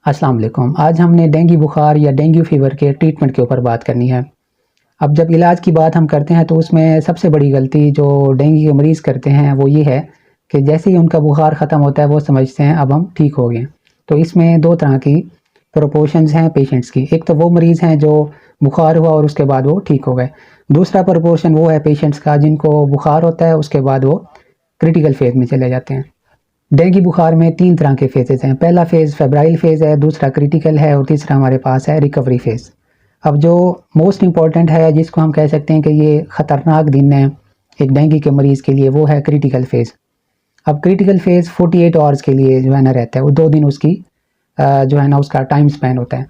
अस्सलाम वालेकुम। आज हमने डेंगू बुखार या डेंगू फीवर के ट्रीटमेंट के ऊपर बात करनी है। अब जब इलाज की बात हम करते हैं तो उसमें सबसे बड़ी गलती जो डेंगू के मरीज़ करते हैं वो ये है कि जैसे ही उनका बुखार ख़त्म होता है वो समझते हैं अब हम ठीक हो गए। तो इसमें दो तरह की प्रोपोर्शंस हैं पेशेंट्स की। एक तो वो मरीज़ हैं जो बुखार हुआ और उसके बाद वो ठीक हो गए। दूसरा प्रोपोर्शन वो है पेशेंट्स का जिनको बुखार होता है उसके बाद वो क्रिटिकल फेज़ में चले जाते हैं। डेंगू बुखार में 3 तरह के फेजेस हैं। पहला फेज़ फेब्राइल फेज़ है, दूसरा क्रिटिकल है और तीसरा हमारे पास है रिकवरी फेज़। अब जो मोस्ट इम्पॉर्टेंट है जिसको हम कह सकते हैं कि ये ख़तरनाक दिन है एक डेंगू के मरीज़ के लिए, वो है क्रिटिकल फेज़। अब क्रिटिकल फेज़ 48 आवर्स के लिए जो है ना रहता है, वो 2 दिन उसकी जो है ना उसका टाइम स्पेन होता है।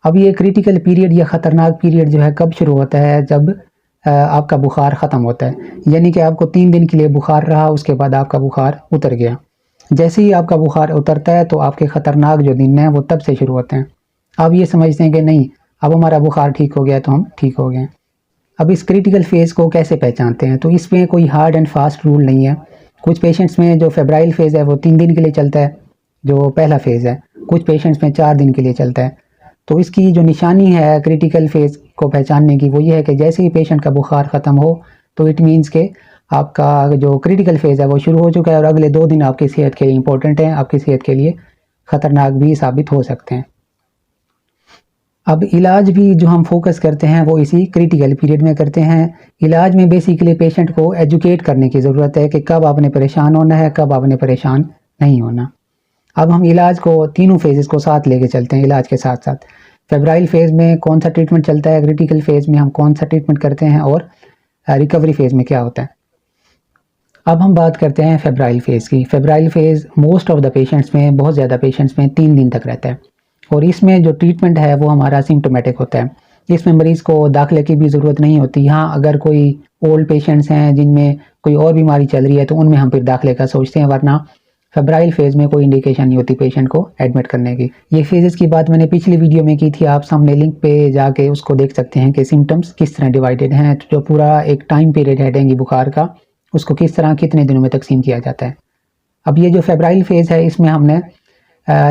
अब ये क्रिटिकल पीरियड या ख़तरनाक पीरियड जो है कब शुरू होता है, जब आपका बुखार ख़त्म होता है। यानी कि आपको 3 दिन के लिए बुखार रहा, उसके बाद आपका बुखार उतर गया। जैसे ही आपका बुखार उतरता है तो आपके ख़तरनाक जो दिन हैं वो तब से शुरू होते हैं। आप ये समझते हैं कि नहीं अब हमारा बुखार ठीक हो गया तो हम ठीक हो गए। अब इस क्रिटिकल फेज़ को कैसे पहचानते हैं, तो इसमें कोई हार्ड एंड फास्ट रूल नहीं है। कुछ पेशेंट्स में जो फेब्राइल फेज़ है वो 3 दिन के लिए चलता है, जो पहला फेज़ है। कुछ पेशेंट्स में 4 दिन के लिए चलता है। तो इसकी जो निशानी है क्रिटिकल फेज़ को पहचानने की वो ये है कि जैसे ही पेशेंट का बुखार ख़त्म हो तो इट मीन्स के आपका जो क्रिटिकल फेज़ है वो शुरू हो चुका है और अगले 2 दिन आपकी सेहत के लिए इम्पोर्टेंट हैं, आपकी सेहत के लिए ख़तरनाक भी साबित हो सकते हैं। अब इलाज भी जो हम फोकस करते हैं वो इसी क्रिटिकल पीरियड में करते हैं। इलाज में बेसिकली पेशेंट को एजुकेट करने की ज़रूरत है कि कब आपने परेशान होना है, कब आपने परेशान नहीं होना। अब हम इलाज को तीनों फेजेस को साथ लेके चलते हैं इलाज के साथ साथ। फेब्राइल फेज़ में कौन सा ट्रीटमेंट चलता है, क्रिटिकल फेज़ में हम कौन सा ट्रीटमेंट करते हैं और रिकवरी फेज़ में क्या होता है। अब हम बात करते हैं फेब्राइल फेज़ की। Febrile phase most of the patients में, बहुत ज़्यादा पेशेंट्स में 3 दिन तक रहता है और इसमें जो ट्रीटमेंट है वो हमारा सिम्प्टोमेटिक होता है। इसमें मरीज़ को दाखिले की भी ज़रूरत नहीं होती। हाँ, अगर कोई ओल्ड पेशेंट्स हैं जिनमें कोई और बीमारी चल रही है तो उनमें हम फिर दाखिले का सोचते हैं, वरना फेब्राइल फेज़ में कोई इंडिकेशन नहीं होती पेशेंट को एडमिट करने की। ये फेजेस की बात मैंने पिछली वीडियो में की थी, आप सामने लिंक पे जाके उसको देख सकते हैं कि सिम्टम्स किस तरह डिवाइडेड हैं। तो जो पूरा एक टाइम पीरियड है डेंगू बुखार का, उसको किस तरह कितने दिनों में तकसीम किया जाता है। अब ये जो फेब्राइल फेज़ है इसमें हमने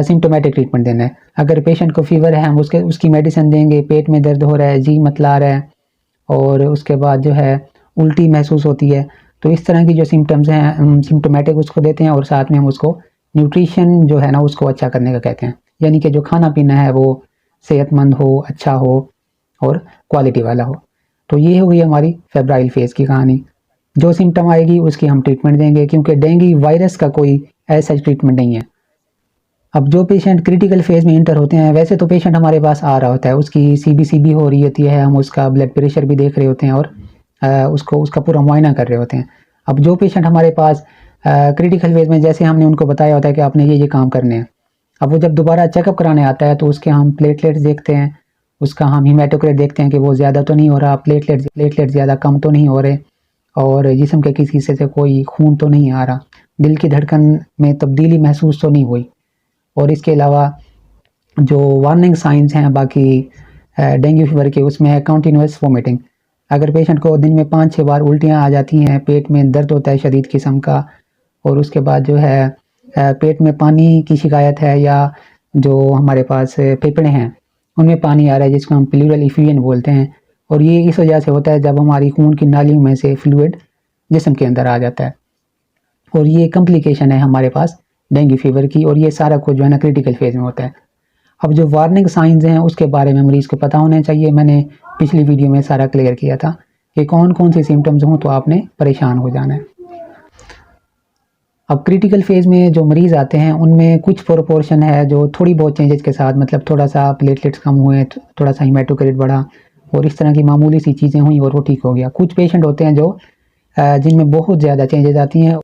सिम्टोमेटिक ट्रीटमेंट देना है। अगर पेशेंट को फीवर है हम उसकी मेडिसिन देंगे, पेट में दर्द हो रहा है, जी मतला रहा है और उसके बाद जो है उल्टी महसूस होती है, तो इस तरह की जो सिम्टम्स हैं हम सिम्टोमेटिक उसको देते हैं और साथ में हम उसको न्यूट्रिशन जो है ना उसको अच्छा करने का कहते हैं। यानी कि जो खाना पीना है वो सेहतमंद हो, अच्छा हो और क्वालिटी वाला हो। तो ये हो गई हमारी फेब्राइल फेज़ की कहानी। जो सिम्टम आएगी उसकी हम ट्रीटमेंट देंगे, क्योंकि डेंगू वायरस का कोई ऐसा ट्रीटमेंट नहीं है। अब जो पेशेंट क्रिटिकल फेज़ में इंटर होते हैं, वैसे तो पेशेंट हमारे पास आ रहा होता है, उसकी सीबीसी हो रही होती है, हम उसका ब्लड प्रेशर भी देख रहे होते हैं और उसको उसका पूरा मुआयना कर रहे होते हैं। अब जो पेशेंट हमारे पास क्रिटिकल फेज़ में, जैसे हमने उनको बताया होता है कि आपने ये काम करने हैं, अब वो जब दोबारा चेकअप कराने आता है तो उसके हम प्लेटलेट्स देखते हैं, उसका हम हीमेटोक्रिट देखते हैं कि वो ज़्यादा तो नहीं हो रहा, प्लेटलेट ज़्यादा कम तो नहीं हो रहे और जिस्म के किसी हिस्से से कोई खून तो नहीं आ रहा, दिल की धड़कन में तब्दीली महसूस तो नहीं हुई। और इसके अलावा जो वार्निंग साइंस हैं बाकी डेंगू फीवर के, उसमें है कंटिन्यूअस वोमिटिंग। अगर पेशेंट को दिन में 5-6 बार उल्टियाँ आ जाती हैं, पेट में दर्द होता है शदीद किस्म का और उसके बाद जो है पेट में पानी की शिकायत है, या जो हमारे पास फेफड़े हैं उनमें पानी आ रहा है जिसको हम प्लूरल इफ्यूजन बोलते हैं, और ये इस वजह से होता है जब हमारी खून की नालियों में से फ्लूइड जिस्म के अंदर आ जाता है, और ये कॉम्प्लिकेशन है हमारे पास डेंगू फीवर की, और ये सारा कुछ जो है ना क्रिटिकल फेज़ में होता है। अब जो वार्निंग साइंस हैं उसके बारे में मरीज़ को पता होना चाहिए। मैंने पिछली वीडियो में सारा क्लियर किया था कि कौन कौन से सिम्टम्स हों तो आपने परेशान हो जाना है। अब क्रिटिकल फेज़ में जो मरीज़ आते हैं उनमें कुछ प्रोपोर्शन है जो थोड़ी बहुत चेंजेस के साथ, मतलब थोड़ा सा प्लेटलेट्स कम हुए, थोड़ा सा हीमेटोक्रिट बढ़ा और इस तरह की मामूली सी चीज़ें हुई और वो ठीक हो गया। कुछ पेशेंट होते हैं जो जिनमें बहुत ज़्यादा चेंजेस आती हैं